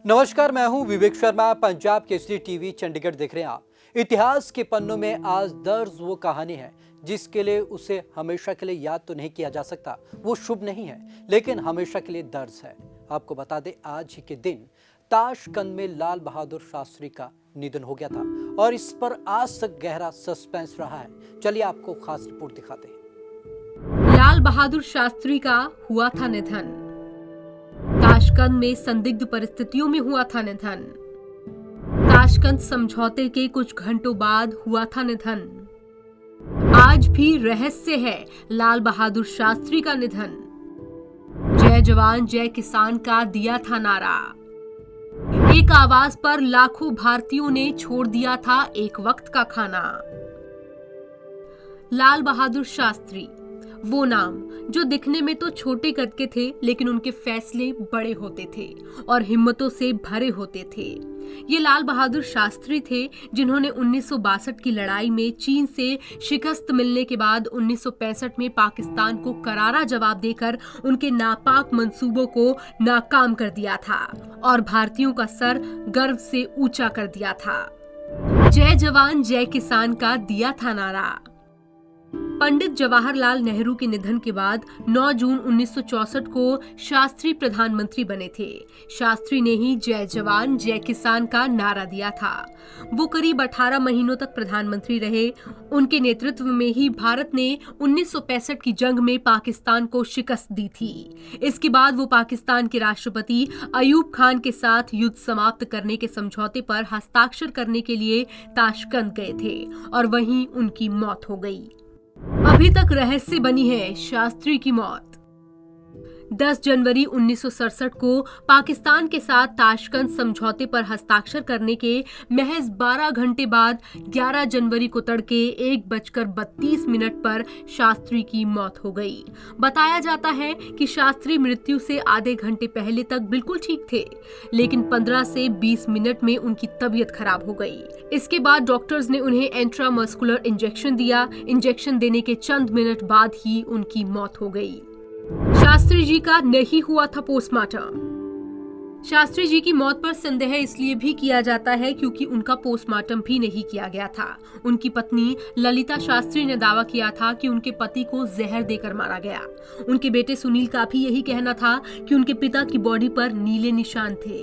नमस्कार, मैं हूं विवेक शर्मा। पंजाब केसरी टीवी चंडीगढ़ देख रहे हैं आप। इतिहास के पन्नों में आज दर्ज वो कहानी है जिसके लिए उसे हमेशा के लिए याद तो नहीं किया जा सकता, वो शुभ नहीं है, लेकिन हमेशा के लिए दर्ज है। आपको बता दें, आज ही के दिन ताशकंद में लाल बहादुर शास्त्री का निधन हो गया था और इस पर आज तक गहरा सस्पेंस रहा है। चलिए आपको खास रिपोर्ट दिखाते हैं। लाल बहादुर शास्त्री का हुआ था निधन। ताशकंद में संदिग्ध परिस्थितियों में हुआ था निधन। ताशकंद समझौते के कुछ घंटों बाद हुआ था निधन। आज भी रहस्य है लाल बहादुर शास्त्री का निधन। जय जवान जय किसान का दिया था नारा। एक आवाज पर लाखों भारतीयों ने छोड़ दिया था एक वक्त का खाना। लाल बहादुर शास्त्री, वो नाम जो दिखने में तो छोटे कद के थे, लेकिन उनके फैसले बड़े होते थे और हिम्मतों से भरे होते थे। ये लाल बहादुर शास्त्री थे जिन्होंने 1962 की लड़ाई में चीन से शिकस्त मिलने के बाद 1965 में पाकिस्तान को करारा जवाब देकर उनके नापाक मंसूबों को नाकाम कर दिया था और भारतीयों का सर गर्व से ऊंचा कर दिया था। जय जवान जय किसान का दिया था नारा। पंडित जवाहरलाल नेहरू के निधन के बाद 9 जून 1964 को शास्त्री प्रधानमंत्री बने थे। शास्त्री ने ही जय जवान जय किसान का नारा दिया था। वो करीब 18 महीनों तक प्रधानमंत्री रहे। उनके नेतृत्व में ही भारत ने 1965 की जंग में पाकिस्तान को शिकस्त दी थी। इसके बाद वो पाकिस्तान के राष्ट्रपति अयूब खान के साथ युद्ध समाप्त करने के समझौते पर हस्ताक्षर करने के लिए ताशकंद गए थे और वहीं उनकी मौत हो गई। अभी तक रहस्य बनी है शास्त्री की मौत। 10 जनवरी 1967 को पाकिस्तान के साथ ताशकंद समझौते पर हस्ताक्षर करने के महज 12 घंटे बाद 11 जनवरी को तड़के 1:32 पर शास्त्री की मौत हो गई। बताया जाता है कि शास्त्री मृत्यु से आधे घंटे पहले तक बिल्कुल ठीक थे, लेकिन 15 से 20 मिनट में उनकी तबीयत खराब हो गई। इसके बाद डॉक्टर्स ने उन्हें इंट्रामस्कुलर इंजेक्शन दिया। इंजेक्शन देने के चंद मिनट बाद ही उनकी मौत हो गई। शास्त्री जी का नहीं हुआ था पोस्टमार्टम। शास्त्री जी की मौत पर संदेह इसलिए भी किया जाता है क्योंकि उनका पोस्टमार्टम भी नहीं किया गया था। उनकी पत्नी ललिता शास्त्री ने दावा किया था कि उनके पति को जहर देकर मारा गया। उनके बेटे सुनील का भी यही कहना था कि उनके पिता की बॉडी पर नीले निशान थे।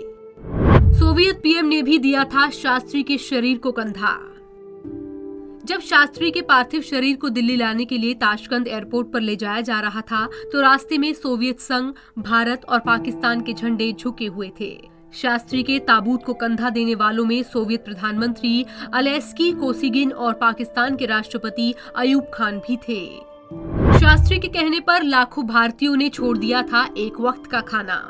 सोवियत पीएम ने भी दिया था शास्त्री के शरीर को कंधा। जब शास्त्री के पार्थिव शरीर को दिल्ली लाने के लिए ताशकंद एयरपोर्ट पर ले जाया जा रहा था, तो रास्ते में सोवियत संघ, भारत और पाकिस्तान के झंडे झुके हुए थे। शास्त्री के ताबूत को कंधा देने वालों में सोवियत प्रधानमंत्री अलेस्की कोसिगिन और पाकिस्तान के राष्ट्रपति अयूब खान भी थे। शास्त्री के कहने पर लाखों भारतीयों ने छोड़ दिया था एक वक्त का खाना।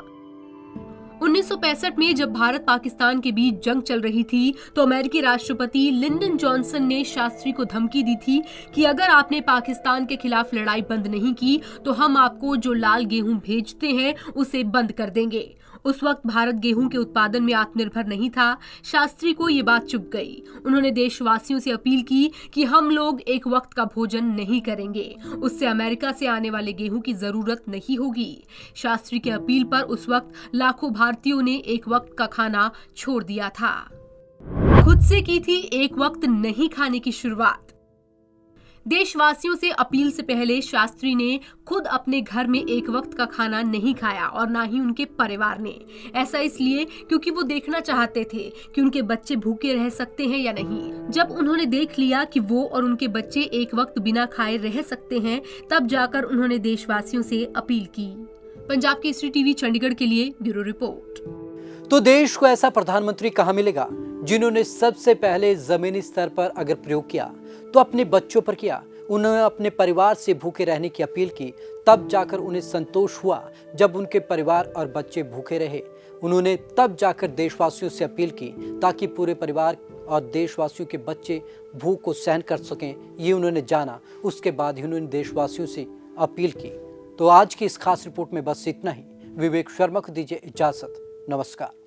1965 में जब भारत पाकिस्तान के बीच जंग चल रही थी, तो अमेरिकी राष्ट्रपति लिंडन जॉनसन ने शास्त्री को धमकी दी थी कि अगर आपने पाकिस्तान के खिलाफ लड़ाई बंद नहीं की तो हम आपको जो लाल गेहूं भेजते हैं उसे बंद कर देंगे। उस वक्त भारत गेहूं के उत्पादन में आत्मनिर्भर नहीं था। शास्त्री को ये बात चुभ गई। उन्होंने देशवासियों से अपील की कि हम लोग एक वक्त का भोजन नहीं करेंगे, उससे अमेरिका से आने वाले गेहूं की जरूरत नहीं होगी। शास्त्री की अपील पर उस वक्त लाखों भारतीयों ने एक वक्त का खाना छोड़ दिया था। खुद से की थी एक वक्त नहीं खाने की शुरुआत। देशवासियों से अपील से पहले शास्त्री ने खुद अपने घर में एक वक्त का खाना नहीं खाया और ना ही उनके परिवार ने। ऐसा इसलिए क्योंकि वो देखना चाहते थे कि उनके बच्चे भूखे रह सकते हैं या नहीं। जब उन्होंने देख लिया कि वो और उनके बच्चे एक वक्त बिना खाए रह सकते हैं, तब जाकर उन्होंने देशवासियों से अपील की। पंजाब केसरी टीवी चंडीगढ़ के लिए ब्यूरो रिपोर्ट। तो देश को ऐसा प्रधानमंत्री कहां मिलेगा जिन्होंने सबसे पहले जमीनी स्तर पर अगर प्रयोग किया तो अपने बच्चों पर किया। उन्होंने अपने परिवार से भूखे रहने की अपील की, तब जाकर उन्हें संतोष हुआ। जब उनके परिवार और बच्चे भूखे रहे, उन्होंने तब जाकर देशवासियों से अपील की ताकि पूरे परिवार और देशवासियों के बच्चे भूख को सहन कर सकें। ये उन्होंने जाना। उसके बाद ही उन्होंने देशवासियों से अपील की। तो आज की इस खास रिपोर्ट में बस इतना ही। विवेक शर्मा को दीजिए इजाजत। नमस्कार।